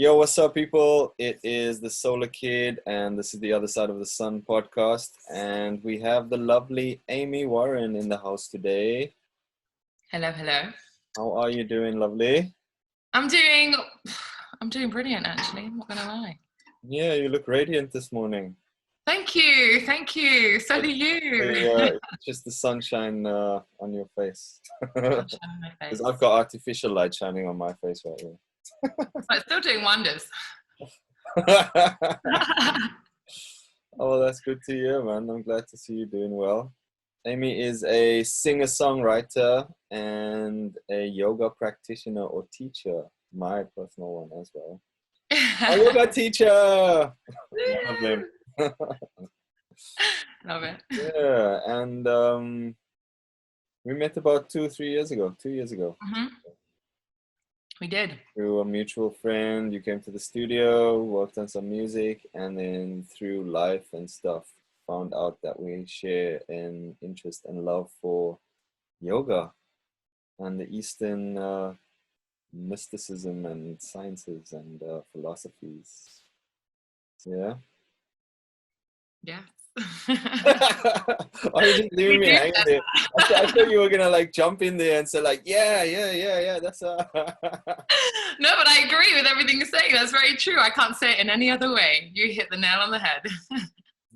Yo, what's up, people? It is the Solar Kid, and this is the Other Side of the Sun podcast. And we have the lovely Amie Warren in the house today. Hello, hello. How are you doing, lovely? I'm doing brilliant, actually. I'm not gonna lie. Yeah, you look radiant this morning. Thank you. So do you. It's just the sunshine on your face. Sunshine on my face. Because I've got artificial light shining on my face right here. But it's still doing wonders. Oh, that's good to hear, man. I'm glad to see you doing well. Aimee is a singer-songwriter and a yoga practitioner or teacher, my personal one as well. A yoga teacher! Love him. Love it. Yeah, and we met about 2 years ago. Mm-hmm. We did. Through a mutual friend, you came to the studio, worked on some music, and then through life and stuff, found out that we share an interest and love for yoga and the Eastern mysticism and sciences and philosophies. Yeah. Yeah. Why are you just leaving me hanging there? I thought you were gonna like jump in there and say like, yeah. That's No, but I agree with everything you're saying. That's very true. I can't say it in any other way. You hit the nail on the head.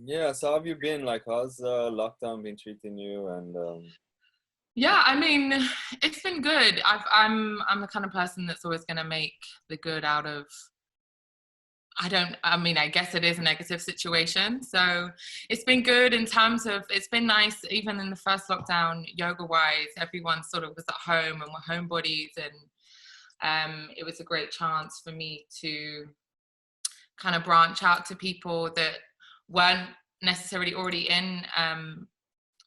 Yeah. So how have you been? Like, how's lockdown been treating you? And Yeah, I mean, it's been good. I'm the kind of person that's always going to make the good out of. I guess it is a negative situation. So it's been good in terms of, it's been nice, even in the first lockdown, yoga-wise, everyone sort of was at home and we're homebodies, and it was a great chance for me to kind of branch out to people that weren't necessarily already in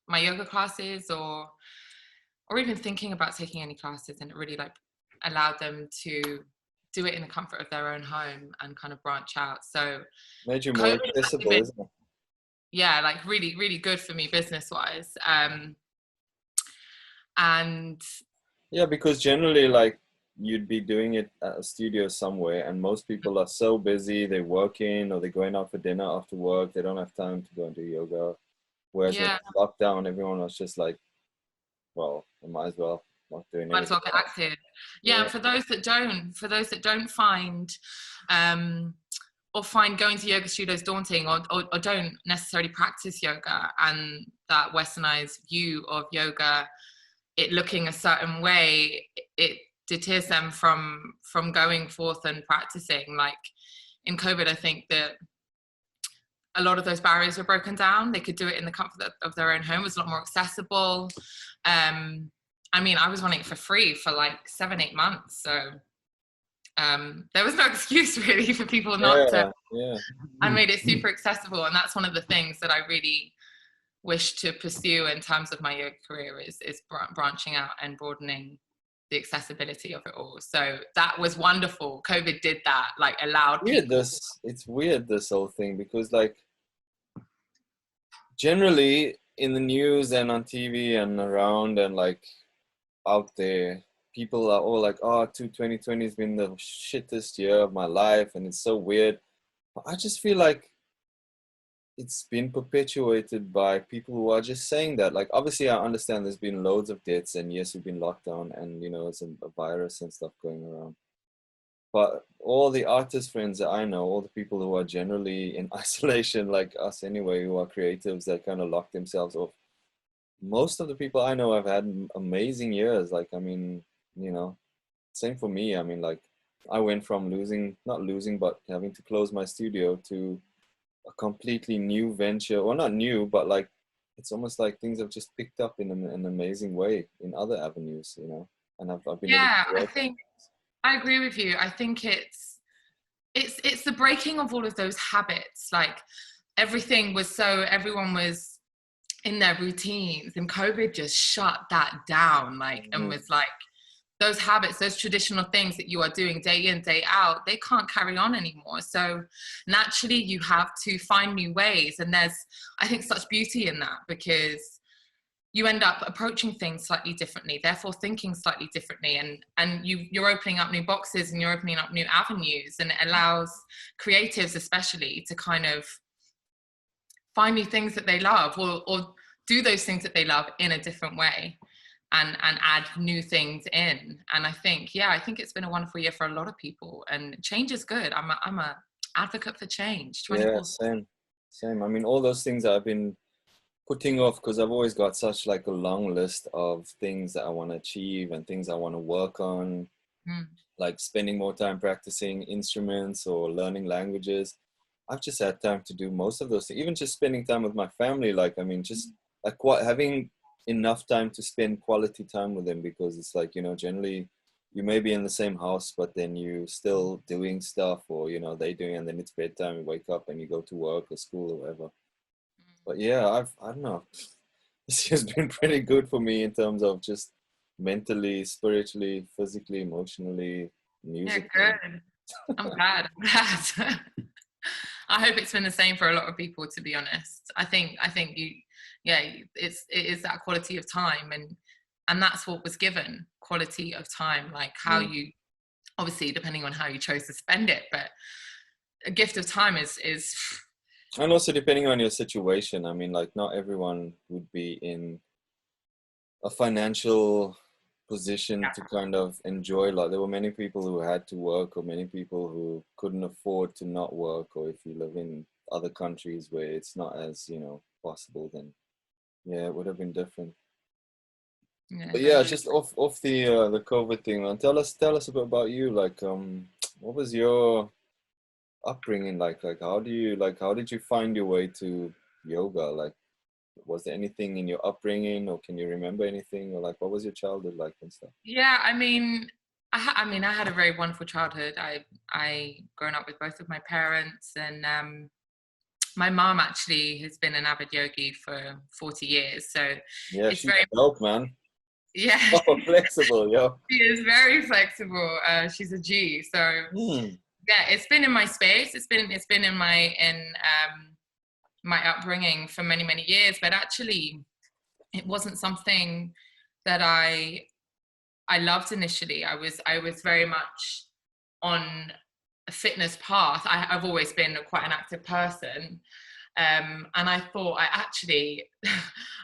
my yoga classes or even thinking about taking any classes, and it really like allowed them to do it in the comfort of their own home and kind of branch out. So made you more accessible, isn't it? Yeah, like really, really good for me business-wise. And yeah, because generally like you'd be doing it at a studio somewhere, and most people are so busy, they're working or they're going out for dinner after work, they don't have time to go and do yoga. Whereas when lockdown, everyone was just like, well, I might as well not doing anything. Might as well get active. Yeah, for those that don't find or find going to yoga studios daunting, or don't necessarily practice yoga, and that westernized view of yoga, it looking a certain way, it deters them from going forth and practicing. Like in COVID, I think that a lot of those barriers were broken down. They could do it in the comfort of their own home. It was a lot more accessible. I mean, I was running it for free for like 7-8 months. So there was no excuse really for people not to. Yeah. I made it super accessible. And that's one of the things that I really wish to pursue in terms of my yoga career is branching out and broadening the accessibility of it all. So that was wonderful. COVID did that, like allowed people. It's weird, this whole thing, because like generally in the news and on TV and around and like out there, people are all like, oh, 2020 has been the shittest year of my life and it's so weird. But I just feel like it's been perpetuated by people who are just saying that. Like, obviously I understand there's been loads of deaths and yes, we've been locked down and, you know, it's a virus and stuff going around. But all the artist friends that I know, all the people who are generally in isolation, like us anyway, who are creatives that kind of lock themselves off, most of the people I know have had amazing years. Like, I mean, you know, same for me. I mean, like, I went from not losing, but having to close my studio to a completely new venture. Well, not new, but like, it's almost like things have just picked up in an amazing way in other avenues, you know, and I've been able to I agree with you. I think it's the breaking of all of those habits. Like everyone was in their routines, and COVID just shut that down. Like, and was like, those habits, those traditional things that you are doing day in, day out, they can't carry on anymore. So naturally you have to find new ways. And there's, I think, such beauty in that, because you end up approaching things slightly differently, therefore thinking slightly differently, and you're opening up new boxes and you're opening up new avenues, and it allows creatives especially to kind of find new things that they love, or do those things that they love in a different way, and add new things in. And I think it's been a wonderful year for a lot of people, and change is good. I'm a advocate for change. 24. Yeah, same. I mean, all those things that I've been putting off, because I've always got such like a long list of things that I want to achieve and things I want to work on, like spending more time practicing instruments or learning languages. I've just had time to do most of those things, even just spending time with my family. Like, I mean, just like having enough time to spend quality time with them, because it's like, you know, generally you may be in the same house, but then you still doing stuff, or, you know, they doing, and then it's bedtime, you wake up and you go to work or school or whatever. But yeah, I don't know. This year's been pretty good for me in terms of just mentally, spiritually, physically, emotionally, musically. Yeah, good. I'm glad. I hope it's been the same for a lot of people, to be honest. I think it is that quality of time, and that's what was given, quality of time, like how you, obviously depending on how you chose to spend it, but a gift of time is and also depending on your situation. I mean, like, not everyone would be in a financial position to kind of enjoy. Like, there were many people who had to work, or many people who couldn't afford to not work, or if you live in other countries where it's not as, you know, possible, then yeah, it would have been different. But yeah, just off the COVID thing, man. Tell us a bit about you. Like, what was your upbringing like? Like, how did you find your way to yoga? Like, was there anything in your upbringing, or can you remember anything, or like, what was your childhood like and stuff? Yeah, I mean, I had a very wonderful childhood. I grown up with both of my parents, and my mom actually has been an avid yogi for 40 years. So Yeah, it's she's very, dope, man. yeah, Oh, flexible, yo. she is very flexible. She's a G. So yeah, it's been in my space. It's been in my upbringing for many, many years, but actually it wasn't something that I loved initially. I was very much on a fitness path. I've always been quite an active person. And I thought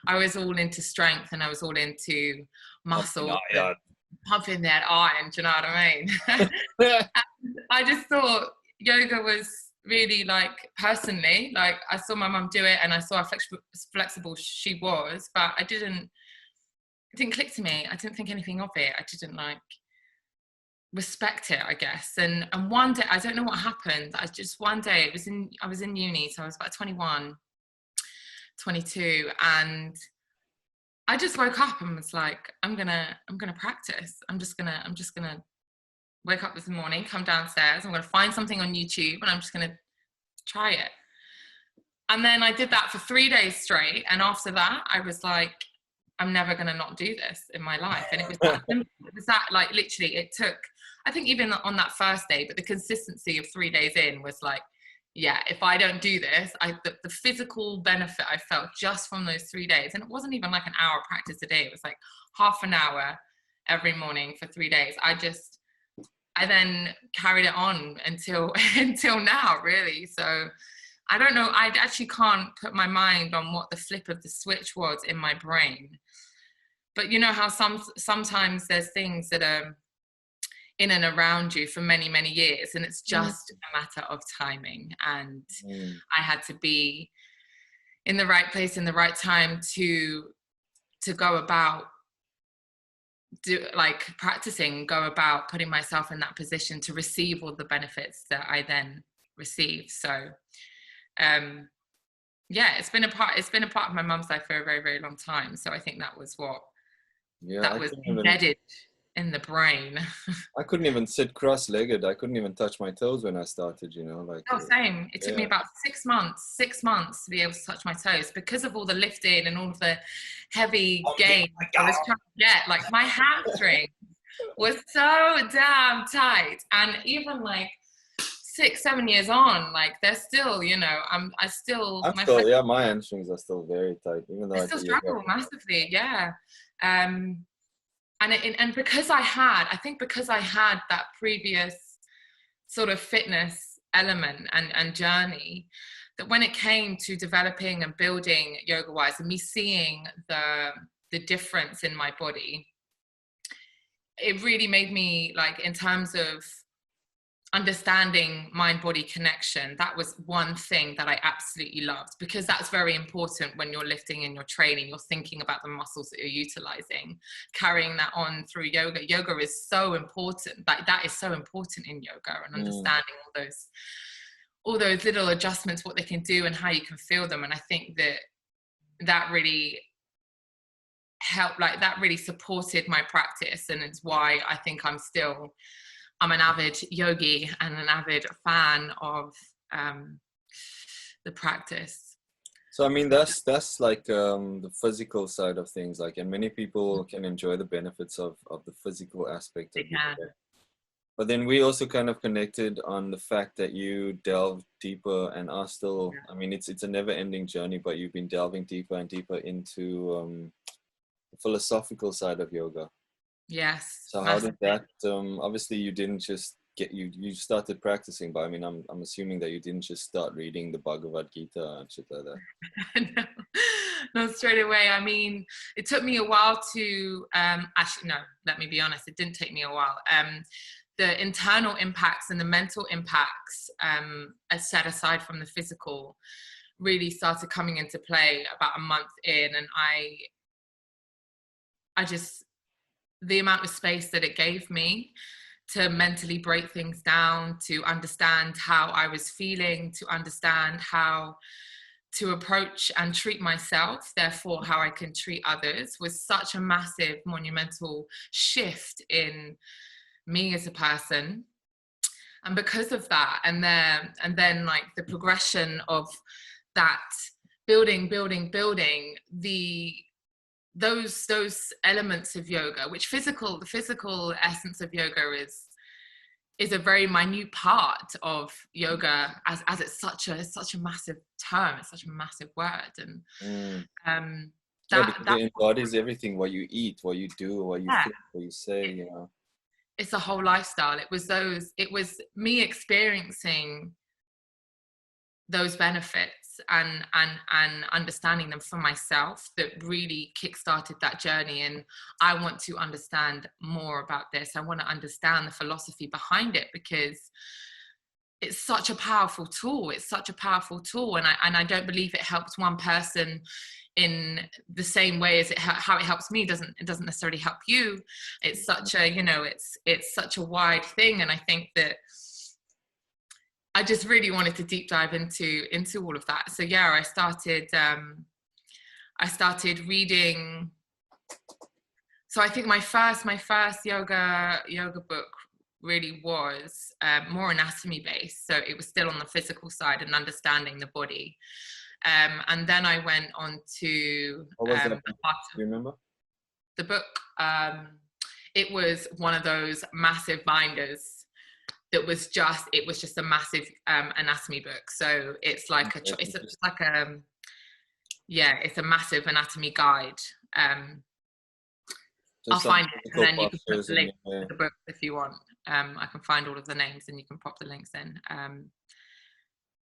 I was all into strength, and I was all into muscle, pumping that iron, do you know what I mean? I just thought yoga was really, like, personally, like, I saw my mum do it and I saw how flexible she was, but it didn't click to me. I didn't think anything of it. I didn't, like, respect it, I guess. And one day, I don't know what happened. One day I was in uni, so I was about 21, 22, and I just woke up and was like, I'm gonna practice. I'm just gonna wake up this morning, come downstairs, I'm gonna find something on YouTube, and I'm just gonna try it. And then I did that for 3 days straight, and after that I was like, I'm never gonna not do this in my life. And it was that simple. It was that, like, literally, it took, I think even on that first day, but the consistency of 3 days in was like, yeah, if I don't do this, the physical benefit I felt just from those 3 days, and it wasn't even like an hour practice a day, it was like half an hour every morning for 3 days. I then carried it on until now, really. So I don't know, I actually can't put my mind on what the flip of the switch was in my brain. But you know how sometimes there's things that are in and around you for many, many years, and it's just a matter of timing. And I had to be in the right place in the right time to go about go about putting myself in that position to receive all the benefits that I then received. So yeah, it's been a part of my mum's life for a very, very long time. So I think that was what was embedded in the brain. I couldn't even sit cross-legged. I couldn't even touch my toes when I started, you know, like. Oh, same. It took me about 6 months to be able to touch my toes, because of all the lifting and all of the heavy gains I was trying to get. Like, my hamstring was so damn tight. And even, like, 6-7 years on, like they're still, you know, I'm still yeah, my hamstrings are still very tight, even though I still struggle massively, yeah. And because I think because I had that previous sort of fitness element and journey, that when it came to developing and building yoga wise and me seeing the difference in my body, it really made me, like, in terms of understanding mind-body connection, that was one thing that I absolutely loved, because that's very important when you're lifting and you're training. You're thinking about the muscles that you're utilizing, carrying that on through yoga. Yoga is so important. That is so important in yoga, and understanding all those little adjustments, what they can do and how you can feel them. And I think that really helped, like that really supported my practice, and it's why I think I'm an avid yogi and an avid fan of the practice. So I mean, that's like the physical side of things, like, and many people can enjoy the benefits of the physical aspect of yoga. But then we also kind of connected on the fact that you delve deeper and are still, I mean, it's a never-ending journey, but you've been delving deeper and deeper into the philosophical side of yoga. Yes. So how did that, obviously you didn't just you started practicing, but I mean, I'm assuming that you didn't just start reading the Bhagavad Gita and shit like that. No, straight away. I mean, it took me a while to, actually, no, let me be honest, it didn't take me a while. The internal impacts and the mental impacts, as set aside from the physical, really started coming into play about a month in, and I just, the amount of space that it gave me to mentally break things down, to understand how I was feeling, to understand how to approach and treat myself, therefore how I can treat others, was such a massive, monumental shift in me as a person. And because of that, and then like the progression of that building those elements of yoga, which the physical essence of yoga is a very minute part of yoga, as it's such a massive term, it's such a massive word, and because it embodies everything: what you eat, what you do, what you think, what you say, you know. It's a whole lifestyle. It was me experiencing those benefits and understanding them for myself that really kickstarted that journey. And I want to understand more about this. I want to understand the philosophy behind it, because it's such a powerful tool. It's such a powerful tool, and I don't believe it helps one person in the same way as how it helps me. It doesn't necessarily help you. It's such a, you know, it's such a wide thing, and I think that I just really wanted to deep dive into all of that. So yeah, I started reading. So I think my first yoga book really was more anatomy based. So it was still on the physical side and understanding the body. And then I went on to what was that? Do you remember the book? It was one of those massive binders. It was just a massive anatomy book. So it's like it's a massive anatomy guide. I'll find it, and then you can put the link to the book if you want. I can find all of the names and you can pop the links in.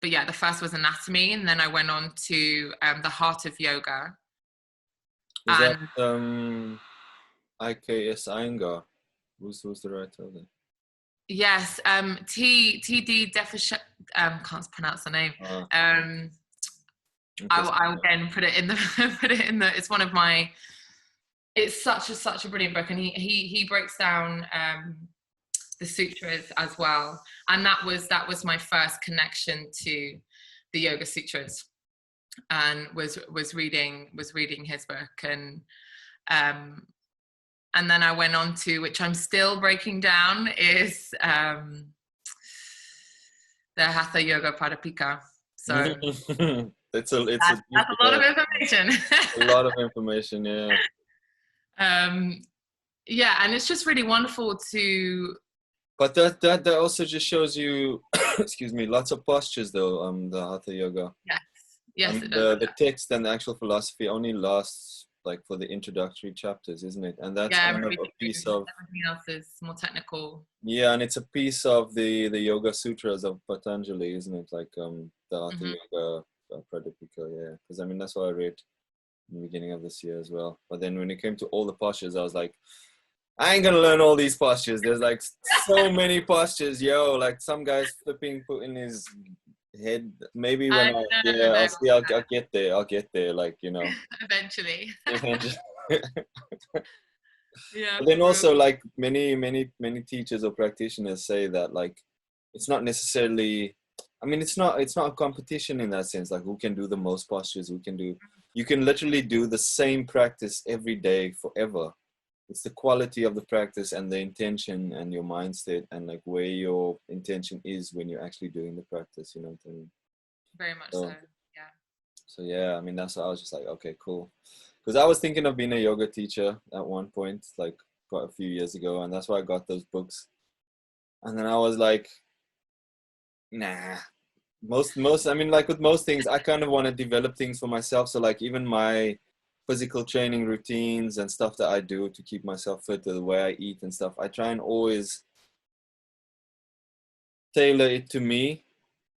But yeah, the first was anatomy, and then I went on to the heart of yoga. Was that IKS Iyengar? Who's the writer of that? Yes, T.D. Defasha, can't pronounce the name. I'll again put it in the. It's one of my. It's such a brilliant book, and he breaks down the sutras as well, and that was my first connection to the Yoga Sutras, and was reading his book, and then I went on to, which I'm still breaking down, is the Hatha Yoga Padapika. So that's a lot of information. A lot of information, yeah. Yeah, and it's just really wonderful to But that also just shows you, excuse me, lots of postures though. The hatha yoga. Yes, I yes, mean, it does. the text and the actual philosophy only lasts like for the introductory chapters, isn't it? And that's Yeah, kind of a piece of, everything else is more technical. yeah, and it's a piece of the Yoga Sutras of Patanjali, isn't it? Like the Hatha Hmm. Yoga Pradipika, yeah. Because I mean that's what I read in the beginning of this year as well. But then when it came to all the postures, I was like, I ain't gonna learn all these postures. There's like so many postures, yo. Like some guys flipping, putting his head. Maybe when I I, know, yeah, no, I'll see. I'll get there. I'll get there. Like you know, eventually. eventually. Yeah, But then for real. also, like many teachers or practitioners say that like it's not necessarily. I mean, it's not a competition in that sense. Like who can do the most postures? Who can do? You can literally do the same practice every day forever. It's the quality of the practice and the intention and your mindset and like where your intention is when you're actually doing the practice. You know what I mean? Very much so. So, Yeah. so yeah, I mean that's why I was just like, okay, cool. Because I was thinking of being a yoga teacher at one point, like quite a few years ago, and that's why I got those books. And then I was like, nah. Most I mean, like with most things, I kind of want to develop things for myself. So like even my physical training routines and stuff that I do to keep myself fit, the way I eat and stuff, I try and always tailor it to me,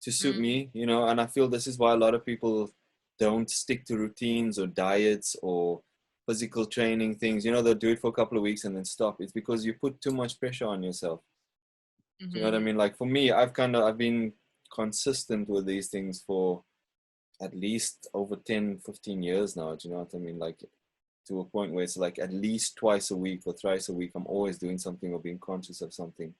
to suit Mm. me, you know. And I feel this is why a lot of people don't stick to routines or diets or physical training things. You know, they'll do it for a couple of weeks and then stop. It's because you put too much pressure on yourself. Do you know what I Hmm. mean? Like for me, I've been consistent with these things for at least over 10, 15 years now. Do you know what I mean? Like to a point where it's like at least twice a week or thrice a week, I'm always doing something or being conscious of something,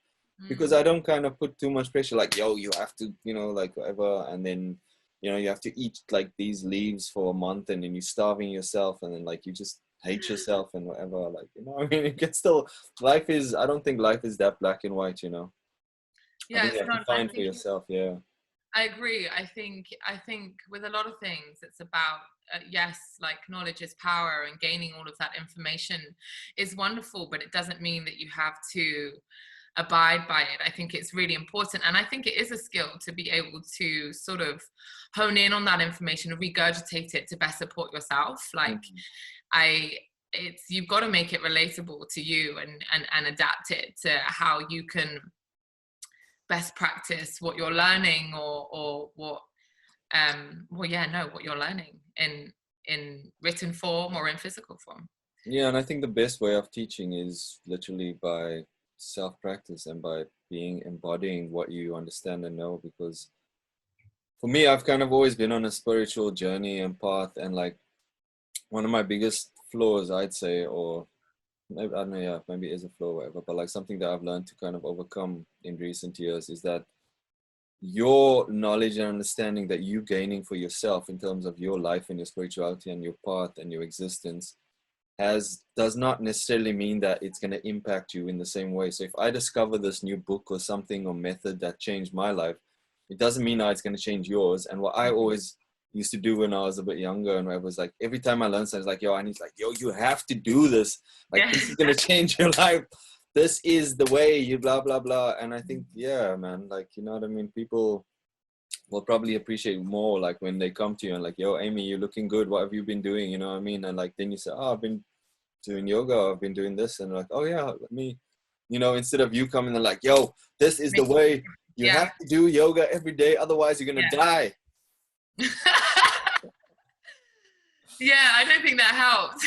because Mm. I don't kind of put too much pressure. Like, yo, you have to, you know, like whatever, and then you have to eat like these leaves for a month, and then you're starving yourself, and then like you just hate yourself and whatever. Like, I mean, it gets still, life is. I don't think life is that black and white. I Yeah, think you it's have to not. I find for think yourself. Yeah. I agree. I think with a lot of things, it's about yes, like knowledge is power, and gaining all of that information is wonderful, but it doesn't mean that you have to abide by it. I think it's really important, and I think it is a skill to be able to sort of hone in on that information and regurgitate it to best support yourself. Like Mhm. I. It's you've got to make it relatable to you and adapt it to how you can best practice what you're learning or what well yeah no what you're learning in written form or in physical form. Yeah, and I think the best way of teaching is literally by self practice and by being embodying what you understand and know. Because for me, I've kind of always been on a spiritual journey and path, and like one of my biggest flaws, I'd say, or maybe I don't know, yeah, maybe it is a flaw, or whatever, but like something that I've learned to kind of overcome in recent years is that your knowledge and understanding that you gaining for yourself in terms of your life and your spirituality and your path and your existence does not necessarily mean that it's going to impact you in the same way. So if I discover this new book or something or method that changed my life, it doesn't mean now it's going to change yours. And what I always used to do when I was a bit younger, and I was like, every time I learned something, it's like, yo, I need like, yo, you have to do this. Like, Yeah. this is going to change your life. This is the way, you blah, blah, blah. And I think, yeah, man, like, you know what I mean? People will probably appreciate more like when they come to you and like, yo, Aimee, you're looking good. What have you been doing? You know what I mean? And like, then you say, oh, I've been doing yoga, I've been doing this, and like, oh yeah, let me, instead of you coming and like, yo, this is the way, you Yeah, have to do yoga every day, otherwise you're gonna die. yeah. Yeah, I don't think that helped.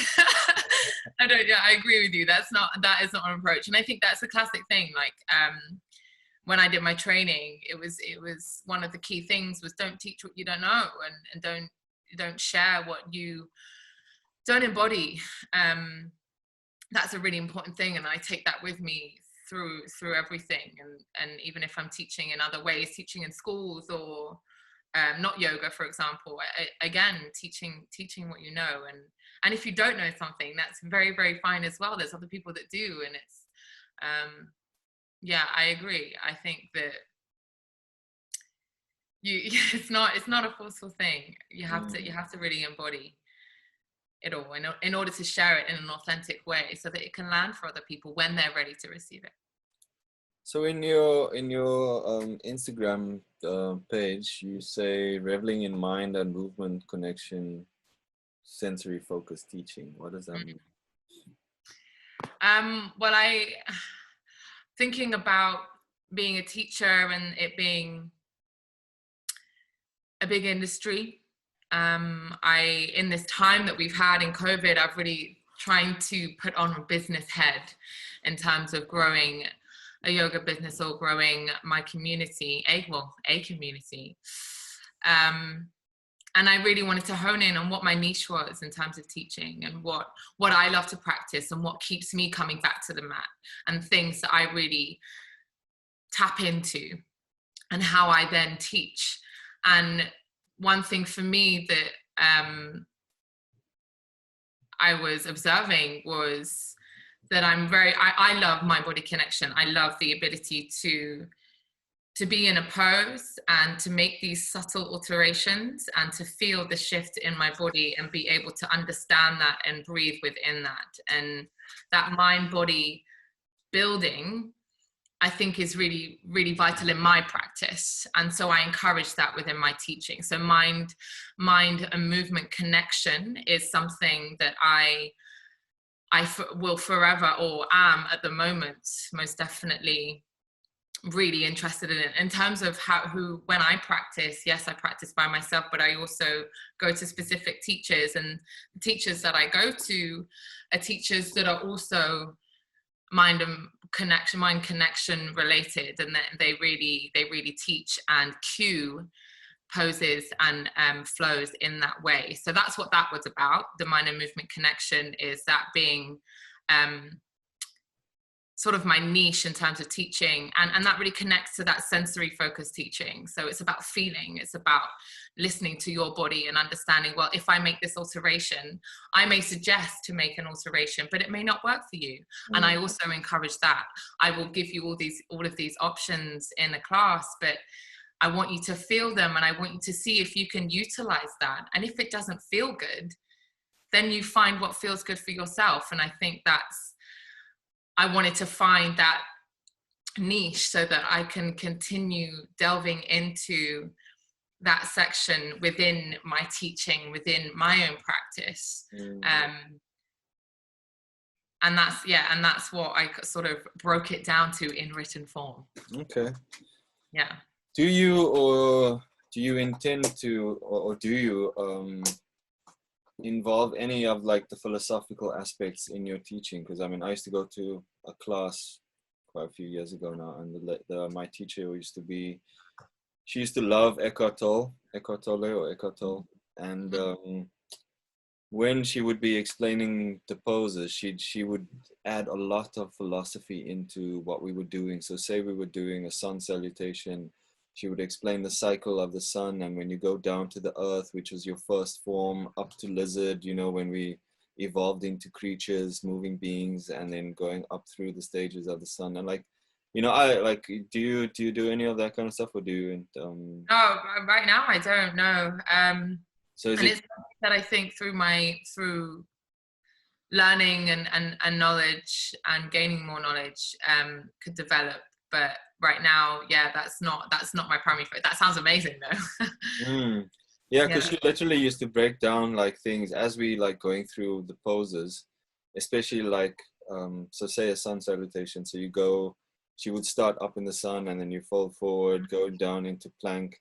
I don't. Yeah, I agree with you. That is not an approach, and I think that's a classic thing. Like when I did my training, it was one of the key things was don't teach what you don't know, and don't share what you don't embody. That's a really important thing, and I take that with me through everything. And even if I'm teaching in other ways, teaching in schools or not yoga, for example, again, teaching what you know, and if you don't know something, that's very, very fine as well. There's other people that do, and it's yeah, I agree. I think that you it's not a forceful thing. You have to really embody it all in order to share it in an authentic way so that it can land for other people when they're ready to receive it. So in your Instagram page, you say reveling in mind and movement connection, sensory focused teaching. What does that mean? Well, thinking about being a teacher and it being a big industry. In this time that we've had in COVID, I've really trying to put on a business head in terms of growing a yoga business or growing my community, a community. And I really wanted to hone in on what my niche was in terms of teaching and what I love to practice and what keeps me coming back to the mat and things that I really tap into and how I then teach. And one thing for me that I was observing was that I love mind body connection. I love the ability to be in a pose and to make these subtle alterations and to feel the shift in my body and be able to understand that and breathe within that. And that mind body building, I think, is really, really vital in my practice. And so I encourage that within my teaching. So mind and movement connection is something that I will forever, or am at the moment, most definitely really interested in it. In terms of when I practice, yes, I practice by myself, but I also go to specific teachers, and the teachers that I go to are teachers that are also mind connection related, and they really teach and cue poses and flows in that way. So that's what that was about. The mind and movement connection is that being sort of my niche in terms of teaching, and that really connects to that sensory focused teaching. So it's about feeling, it's about listening to your body and understanding, well, if I make this alteration, I may suggest to make an alteration, but it may not work for you. And I also encourage that. I will give you all of these options in a class, but I want you to feel them, and I want you to see if you can utilize that. And if it doesn't feel good, then you find what feels good for yourself. And I think I wanted to find that niche so that I can continue delving into that section within my teaching, within my own practice. And that's what I sort of broke it down to in written form. Okay. Yeah. Do you intend to, or do you involve any of like the philosophical aspects in your teaching? Because I mean, I used to go to a class quite a few years ago now, and my teacher she used to love Eckhart Tolle, and when she would be explaining the poses, she would add a lot of philosophy into what we were doing. So say we were doing a sun salutation, she would explain the cycle of the sun, and when you go down to the earth, which was your first form, up to lizard, when we evolved into creatures, moving beings, and then going up through the stages of the sun. And I like, do you do any of that kind of stuff, or do you? No, right now I don't know. So it's something that I think through learning and knowledge and gaining more knowledge could develop. But right now, yeah, that's not my primary focus. That sounds amazing though. Yeah, because she literally used to break down like things as we like going through the poses, especially like so say a sun salutation. So she would start up in the sun, and then you fold forward, go down into plank,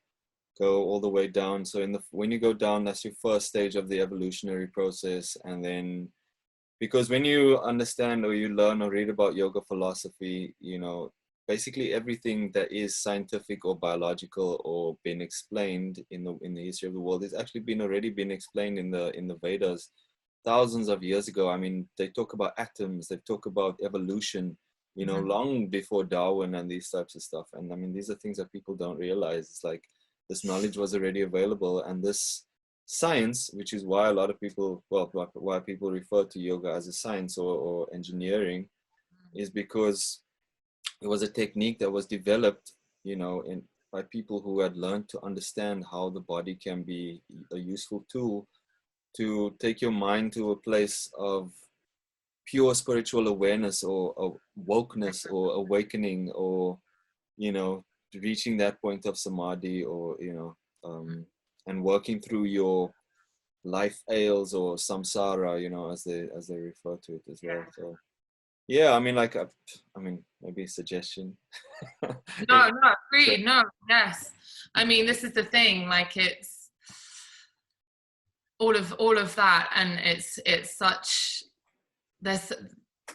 go all the way down. So when you go down, that's your first stage of the evolutionary process. And then, because when you understand or you learn or read about yoga philosophy, basically everything that is scientific or biological or been explained in the history of the world is actually already been explained in the Vedas thousands of years ago. I mean, they talk about atoms, they talk about evolution, long before Darwin and these types of stuff. And I mean, these are things that people don't realize. It's like this knowledge was already available, and this science, which is why a lot of people, why people refer to yoga as a science or engineering, is because it was a technique that was developed, by people who had learned to understand how the body can be a useful tool to take your mind to a place of pure spiritual awareness or wokeness or awakening, or, you know, reaching that point of samadhi, or, you know, and working through your life ails or samsara, you know, as they refer to it as well. So yeah, I mean, like, I mean, maybe a suggestion. No, no, agreed. No, yes. I mean, this is the thing. Like, it's all of that, and it's such. There's,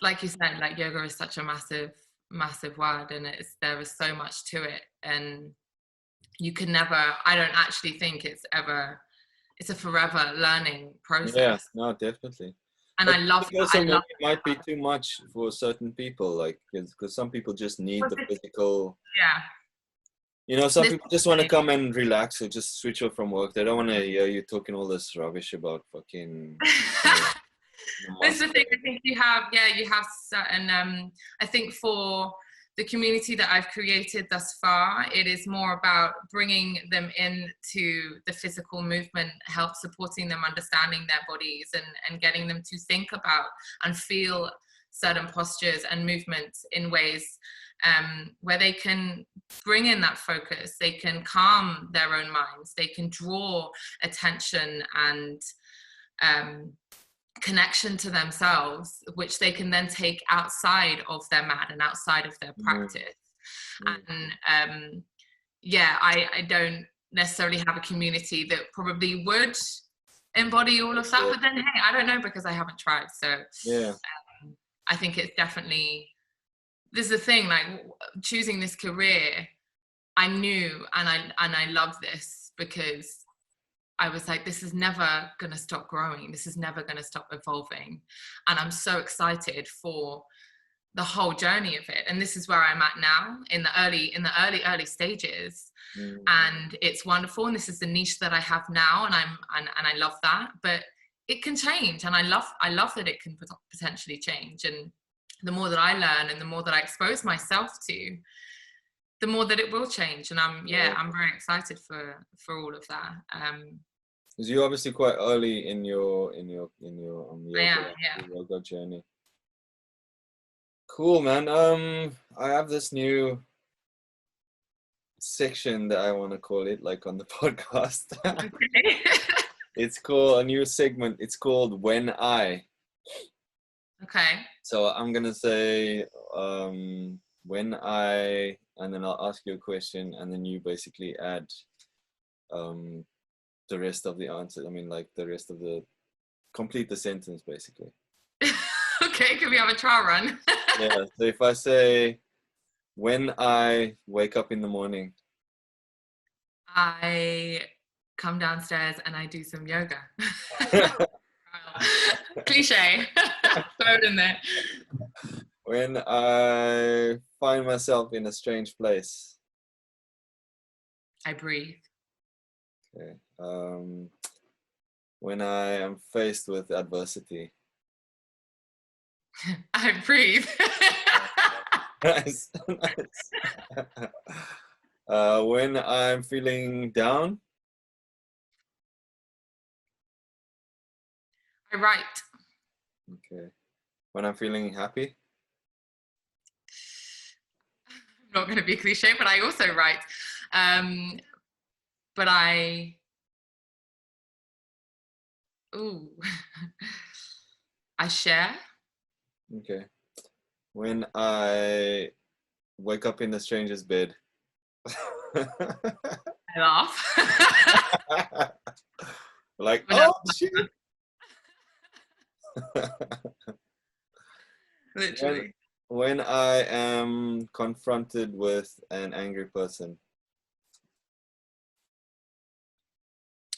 like you said, like yoga is such a massive word, and there is so much to it, and you can never. I don't actually think it's ever. It's a forever learning process. Yeah, no, definitely. And But I love think also that. maybe it might be too much for certain people, like, because some people just need the physical. Yeah. You know, some people just want to come and relax or just switch off from work. They don't want to hear you talking all this rubbish about fucking. This is the thing. I think you have certain. I think for the community that I've created thus far, it is more about bringing them into the physical movement, help supporting them understanding their bodies, and getting them to think about and feel certain postures and movements in ways where they can bring in that focus, they can calm their own minds, they can draw attention and connection to themselves, which they can then take outside of their mat and outside of their practice. And yeah, I don't necessarily have a community that probably would embody all of that, but then hey, I don't know, because I haven't tried. So yeah, I think it's definitely, this is the thing, like choosing this career, I knew, and I love this because I was like, this is never going to stop growing. This is never going to stop evolving. And I'm so excited for the whole journey of it. And this is where I'm at now in the early stages. And it's wonderful. And this is the niche that I have now. And I love that, but it can change. And I love that it can potentially change. And the more that I learn and the more that I expose myself to, the more that it will change. And I'm very excited for all of that. Because you're obviously quite early in your yoga journey. Cool, man. I have this new section that I want to call it, like, on the podcast. It's called a new segment. It's called When I. Okay. So I'm gonna say when I, and then I'll ask you a question, and then you basically add the rest of the answer. I mean, like, the rest of the, complete the sentence, basically. Okay, can we have a trial run? Yeah, so if I say, when I wake up in the morning. I come downstairs and I do some yoga. Cliche. Throw it in there. When I find myself in a strange place. I breathe. Okay. When I am faced with adversity. I breathe. Nice. When I'm feeling down. I write. Okay. When I'm feeling happy. I'm not going to be cliche, but I also write. But I share. Okay. When I wake up in a stranger's bed. I laugh. Like, oh shit. Literally. When I am confronted with an angry person.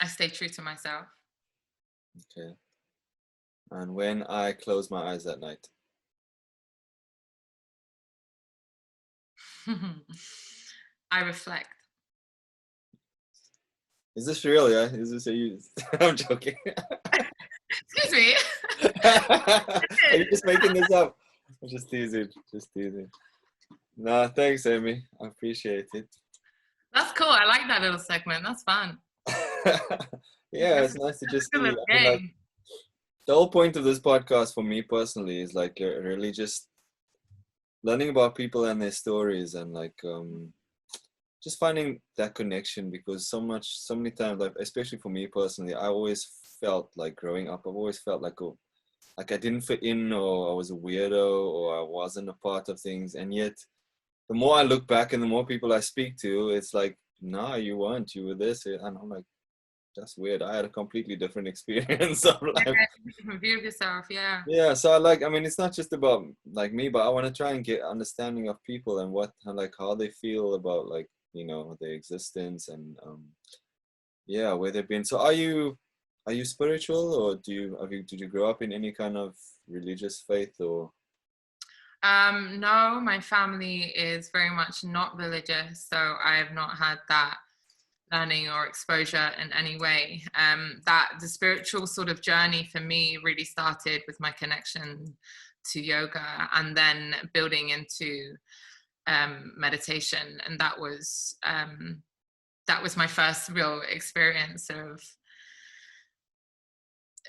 I stay true to myself. Okay. And when I close my eyes at night. I reflect. Is this real? Yeah. Is this I'm joking. Excuse me. Are you just making this up? I'm just teasing. No, thanks, Aimee. I appreciate it. That's cool. I like that little segment. That's fun. Yeah, it's nice to just see. I mean, like, the whole point of this podcast for me personally is like really just learning about people and their stories, and like just finding that connection, because so many times, like especially for me personally, I always felt like growing up, I've always felt like like I didn't fit in, or I was a weirdo, or I wasn't a part of things. And yet the more I look back and the more people I speak to, it's like, nah, you weren't, you were this. And I'm like, that's weird. I had a completely different experience of Yeah, life. different view of yourself. Yeah. Yeah, so I mean, it's not just about like me, but I want to try and get understanding of people and what, like how they feel about, like, their existence, and yeah, where they've been. So are you spiritual, or did you grow up in any kind of religious faith, or? No, my family is very much not religious, so I have not had that learning or exposure in any way. That the spiritual sort of journey for me really started with my connection to yoga, and then building into meditation, and that was my first real experience of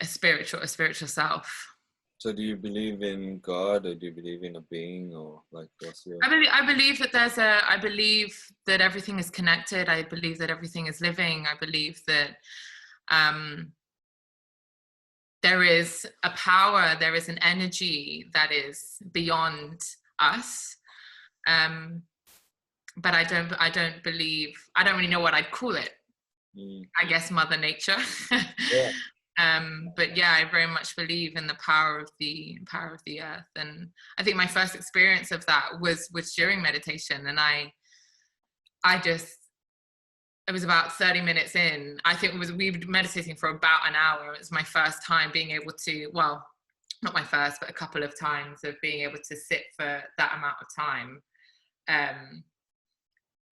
a spiritual self. So do you believe in God, or do you believe in a being, or like what's your? I believe that I believe that everything is connected. I believe that everything is living. I believe that um, there is a power, there is an energy that is beyond us. Um, but I don't believe, I don't really know what I'd call it. Mm. I guess Mother Nature. Yeah. But yeah, I very much believe in the power of the earth, and I think my first experience of that was during meditation, and I just, it was about 30 minutes in. I think we were meditating for about an hour. It was my first time being able to, well, not my first, but a couple of times of being able to sit for that amount of time.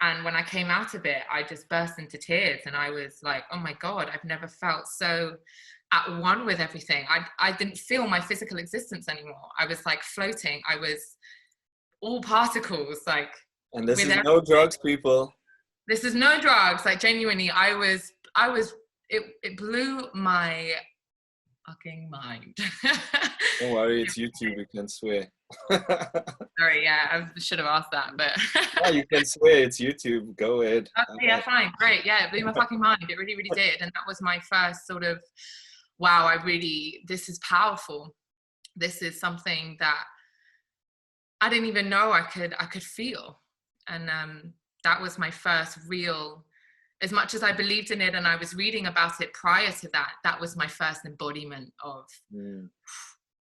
And when I came out of it, I just burst into tears, and I was like, oh my God, I've never felt so at one with everything. I didn't feel my physical existence anymore. I was like floating. I was all particles, like And this with is no everything. drugs, people. This is no drugs. Like genuinely, it blew my fucking mind. Don't worry, it's YouTube. You can swear. Sorry, yeah, I should have asked that, but No, you can swear. It's YouTube. Go ahead. okay, yeah, fine, great, yeah, it blew my fucking mind. It really, really did, and that was my first sort of, wow, this is powerful. This is something that I didn't even know I could feel, and that was my first real. As much as I believed in it and I was reading about it prior to that, that was my first embodiment of,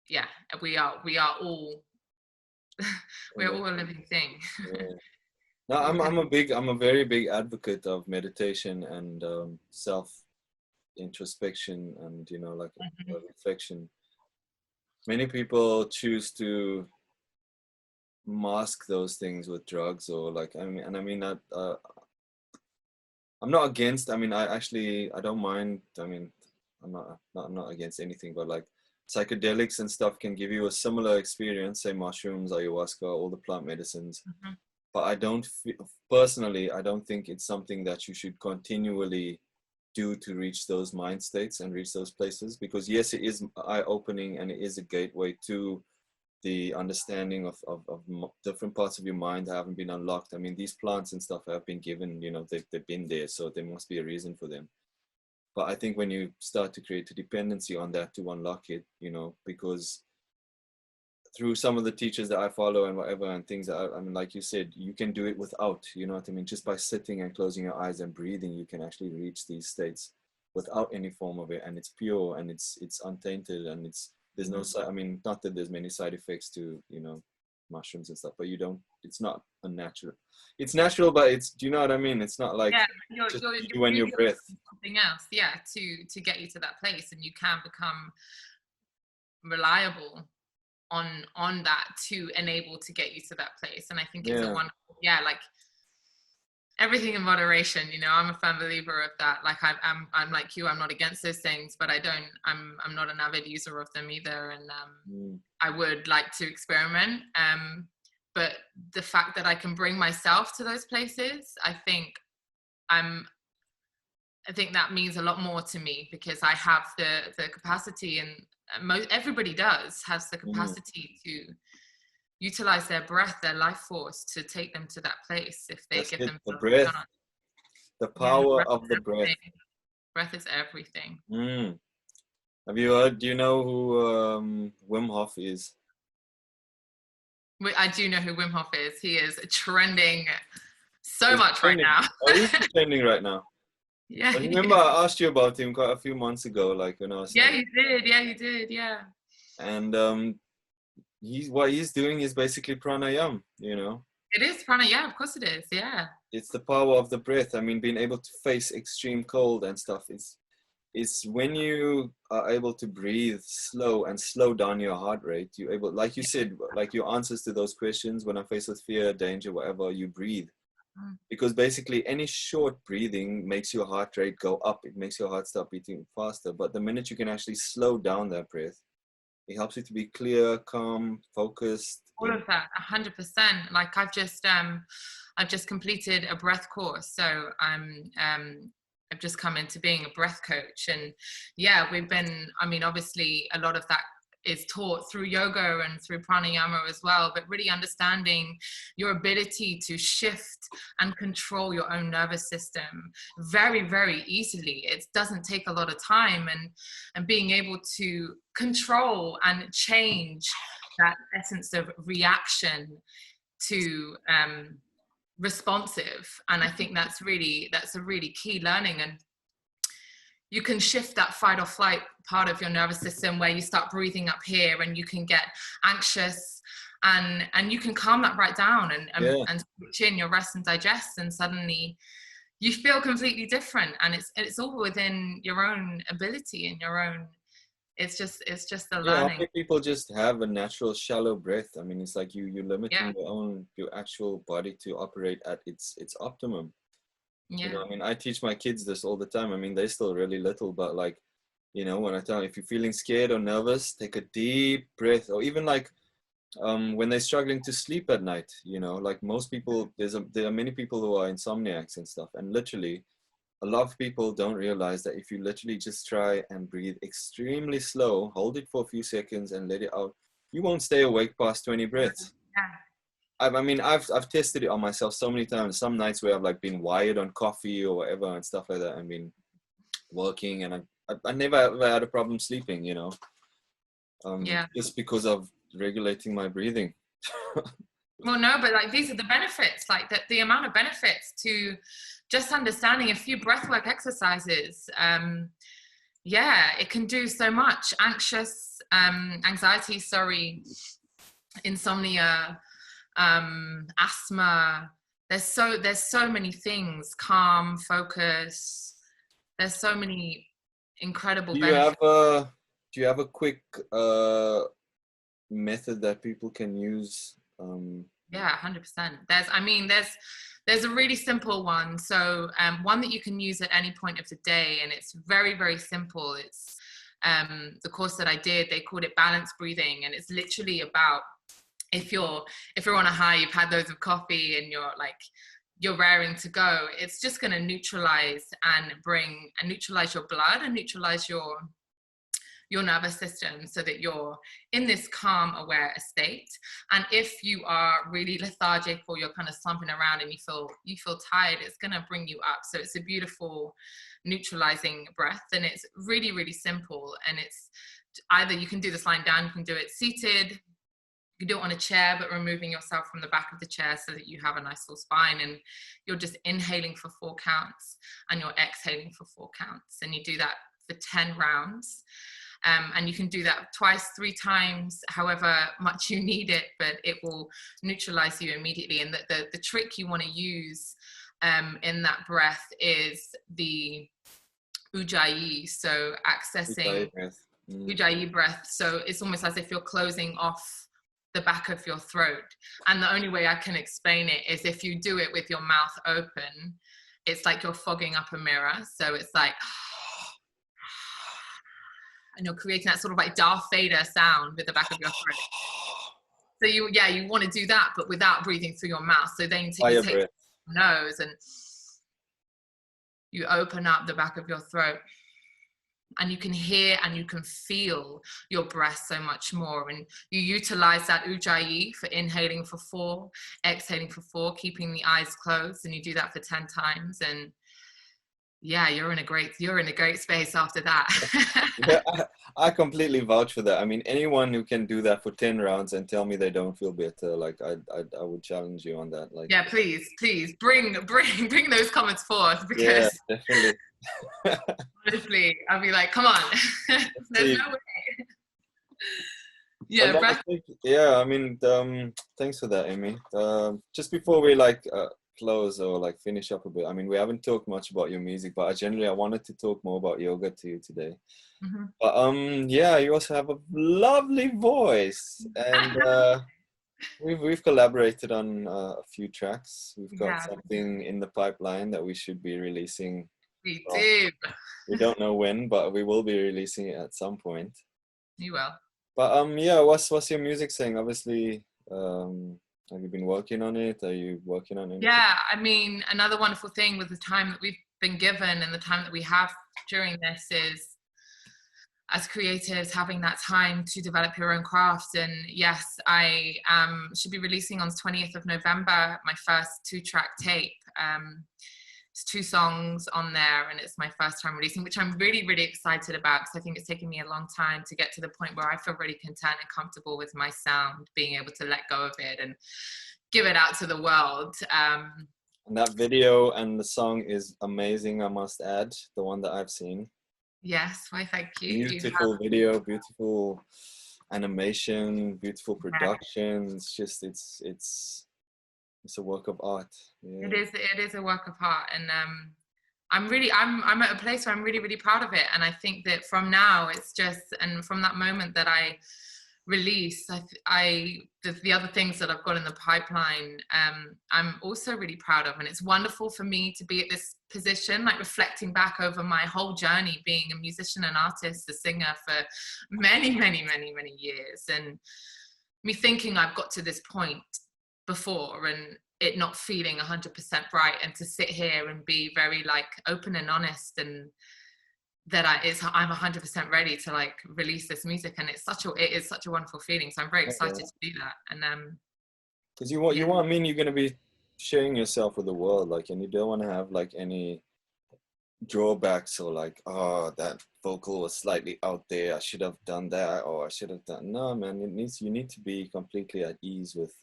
yeah, we are all we're all a living thing. Yeah. No, I'm a very big advocate of meditation and self introspection, and like a reflection. Many people choose to mask those things with drugs, or like, I mean that I'm not against. I mean, I don't mind. I mean, I'm not against anything, but like psychedelics and stuff can give you a similar experience, say mushrooms, ayahuasca, all the plant medicines. But personally, I don't think it's something that you should continually do to reach those mind states and reach those places, because yes, it is eye-opening, and it is a gateway to the understanding of different parts of your mind that haven't been unlocked. I mean, these plants and stuff have been given, they've been there, so there must be a reason for them. But I think when you start to create a dependency on that to unlock it, because through some of the teachers that I follow and whatever, and things that I mean, like you said, you can do it without, you know what I mean? Just by sitting and closing your eyes and breathing, you can actually reach these states without any form of it. And it's pure, and it's untainted, and there's no side. I mean, not that there's many side effects to, mushrooms and stuff, but it's not unnatural. It's natural, but do you know what I mean? It's not like Yeah, just you're you and your really breath. something else, yeah, to get you to that place, and you can become reliable on that to enable to get you to that place. And I think it's a Yeah. wonderful, yeah, like everything in moderation. I'm a firm believer of that. Like I'm like you, I'm not against those things, but I'm not an avid user of them either. And I would like to experiment. But the fact that I can bring myself to those places, I think I'm I think that means a lot more to me, because I have the capacity, and everybody has the capacity to utilize their breath, their life force, to take them to that place if they That's give it. The themselves a breath, chance. the Yeah, power breath of is the breath. everything. Breath is everything. Have you heard? Do you know who Wim Hof is? I do know who Wim Hof is. He is trending so Is he much right trending? now. Oh, is he trending right now? Yeah, I he remember is. I asked you about him quite a few months ago, like when I was Yeah, like, you did. Yeah, you did. Yeah. and what he's doing is basically pranayam. It is prana. Yeah, of course it is. Yeah. It's the power of the breath. I mean, being able to face extreme cold and stuff. It's when you are able to breathe slow and slow down your heart rate. You're able, like you said, like your answers to those questions. When I'm faced with fear, danger, whatever, you breathe. Because basically any short breathing makes your heart rate go up. It makes your heart start beating faster. But the minute you can actually slow down that breath, it helps you to be clear, calm, focused. All of that, 100%. Like I've just completed a breath course, so I've just come into being a breath coach, and yeah, I mean, obviously a lot of that is taught through yoga and through pranayama as well, but really understanding your ability to shift and control your own nervous system very, very easily. It doesn't take a lot of time, and being able to control and change that essence of reaction to responsive. And I think that's a really key learning. And you can shift that fight or flight part of your nervous system, where you start breathing up here and you can get anxious, and you can calm that right down and switch in your rest and digest, and suddenly you feel completely different. And it's all within your own ability and your own, it's just the Yeah, how learning. many people just have a natural shallow breath? I mean, it's like you're limiting your actual body to operate at its optimum. Yeah. I mean, I teach my kids this all the time. I mean, they're still really little, but like, when I tell them, if you're feeling scared or nervous, take a deep breath. Or even like when they're struggling to sleep at night, like most people, there are many people who are insomniacs and stuff, and literally a lot of people don't realize that if you literally just try and breathe extremely slow, hold it for a few seconds and let it out, you won't stay awake past 20 breaths. I mean, I've tested it on myself so many times. Some nights where I've like been wired on coffee or whatever and stuff like that, and been working, and I never ever had a problem sleeping, just because of regulating my breathing. Well, no, but like these are the benefits, like the amount of benefits to just understanding a few breathwork exercises. It can do so much. Anxiety, insomnia, asthma. There's so many things. Calm, focus. There's so many incredible benefits. Do you have a quick method that people can use? 100%. There's a really simple one. So one that you can use at any point of the day, and it's very, very simple. It's the course that I did, they called it balanced breathing, and it's literally about if you're on a high, you've had loads of coffee and you're raring to go, it's just going to neutralize your blood and neutralize your nervous system, so that you're in this calm, aware state. And if you are really lethargic, or you're kind of slumping around and you feel tired, it's going to bring you up. So it's a beautiful neutralizing breath, and it's really, really simple. And it's either you can do this lying down, you can do it seated, you can do it on a chair, but removing yourself from the back of the chair so that you have a nice full spine, and you're just inhaling for 4 counts and you're exhaling for 4 counts, and you do that for 10 rounds. And you can do that twice, 3 times, however much you need it, but it will neutralize you immediately. And the trick you want to use in that breath is the ujjayi, so accessing ujjayi breath. So it's almost as if you're closing off the back of your throat. And the only way I can explain it is if you do it with your mouth open, it's like you're fogging up a mirror. So it's like, and you're creating that sort of like Darth Vader sound with the back of your throat. So you want to do that, but without breathing through your mouth. So then you take your nose and you open up the back of your throat, and you can hear and you can feel your breath so much more. And you utilize that ujjayi for inhaling for 4, exhaling for 4, keeping the eyes closed, and you do that for 10 times. And yeah, you're in a great space after that. Yeah, I completely vouch for that. I mean, anyone who can do that for 10 rounds and tell me they don't feel better, like I would challenge you on that. Like, yeah, please bring those comments forth, yeah, because definitely. honestly, I'll be like, come on. There's no way. Yeah, breath. Yeah, I mean, thanks for that, Amie. Just before we like close or like finish up a bit, I mean, we haven't talked much about your music, but I wanted to talk more about yoga to you today. Mm-hmm. But yeah, you also have a lovely voice, and we've collaborated on a few tracks. We've got something in the pipeline that we should be releasing. We do. We don't know when, but we will be releasing it at some point. You will. But yeah, what's your music saying? Obviously, have you been working on it? Are you working on it? Yeah, I mean, another wonderful thing with the time that we've been given and the time that we have during this is, as creatives, having that time to develop your own craft. And yes, I should be releasing on the 20th of November my first 2-track tape. It's 2 songs on there, and it's my first time releasing, which I'm really, really excited about, because I think it's taken me a long time to get to the point where I feel really content and comfortable with my sound, being able to let go of it and give it out to the world. And that video and the song is amazing, I must add, the one that I've seen. Yes, why thank you. Beautiful video, beautiful animation, beautiful production. It's just it's a work of art. Yeah. It is a work of art, and I'm at a place where I'm really, really proud of it. And I think that from now, it's just, and from that moment that I release, the other things that I've got in the pipeline, I'm also really proud of. And it's wonderful for me to be at this position, like reflecting back over my whole journey, being a musician, an artist, a singer for many, many, many, many years, and me thinking I've got to this point before and it not feeling 100% right, and to sit here and be very like open and honest, and that I'm 100% ready to like release this music, and it is such a wonderful feeling. So I'm very excited to do that. And because you want, I mean, you're going to be sharing yourself with the world, like, and you don't want to have like any drawbacks or like, oh, that vocal was slightly out there, I should have done that, or I should have done. No, man, you need to be completely at ease with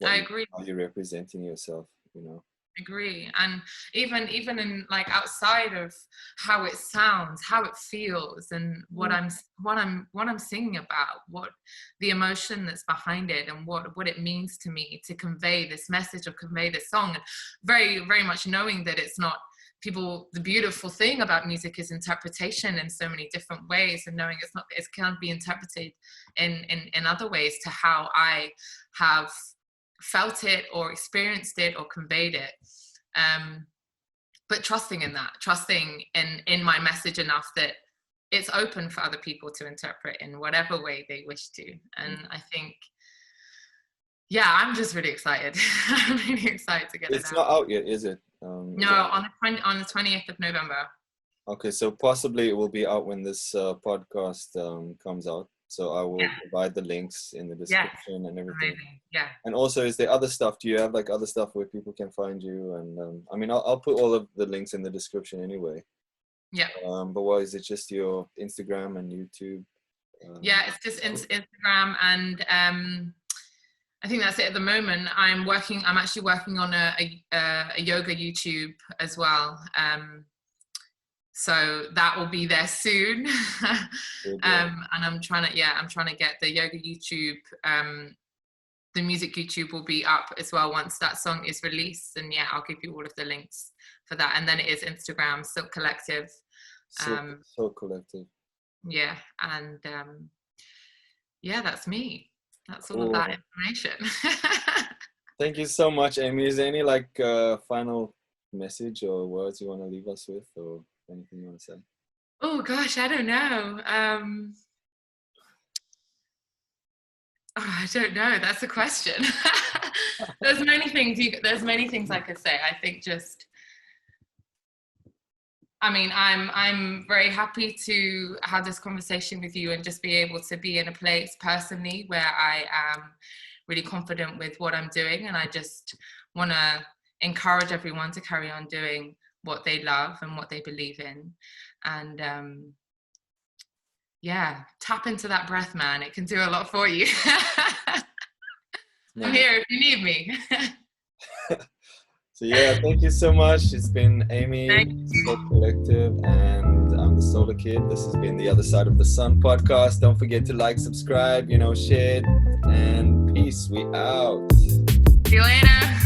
I agree. How you're representing yourself, you know. Agree. And even in like outside of how it sounds, how it feels, and what I'm singing about, what the emotion that's behind it, and what it means to me to convey this message or convey this song, and very, very much knowing that it's not people. The beautiful thing about music is interpretation in so many different ways, and knowing it can't be interpreted in other ways to how I have felt it or experienced it or conveyed it, but trusting in in my message enough that it's open for other people to interpret in whatever way they wish to. And I think, yeah, I'm just really excited. I'm really excited to get it out. It's not out yet, is it? No, on the 20th of November. Okay, so possibly it will be out when this podcast comes out. So I will provide the links in the description and everything. Amazing. Yeah. And also, is there other stuff? Do you have like other stuff where people can find you? And I mean, I'll put all of the links in the description anyway. Yeah. But what is it? Just your Instagram and YouTube? Yeah, it's just Instagram, and I think that's it at the moment. I'm actually working on a yoga YouTube as well. So that will be there soon. And I'm trying to get the yoga YouTube, the music YouTube will be up as well once that song is released. And yeah, I'll give you all of the links for that. And then it is Instagram, Silk Collective. Silk Collective. Yeah, and yeah, that's me. That's all of that information. Thank you so much, Amie. Is there any like final message or words you want to leave us with, or anything you want to say? Oh gosh, I don't know. I don't know. That's a question. There's many things I could say. I think just I mean, I'm very happy to have this conversation with you and just be able to be in a place personally where I am really confident with what I'm doing, and I just want to encourage everyone to carry on doing what they love and what they believe in, and yeah, tap into that breath, man. It can do a lot for you. I'm here if you need me. So yeah, thank you so much. It's been Aimee, Soul Collective, and I'm the Solar Kid. This has been the Other Side of the Sun podcast. Don't forget to like, subscribe, share, and peace. We out. See you later.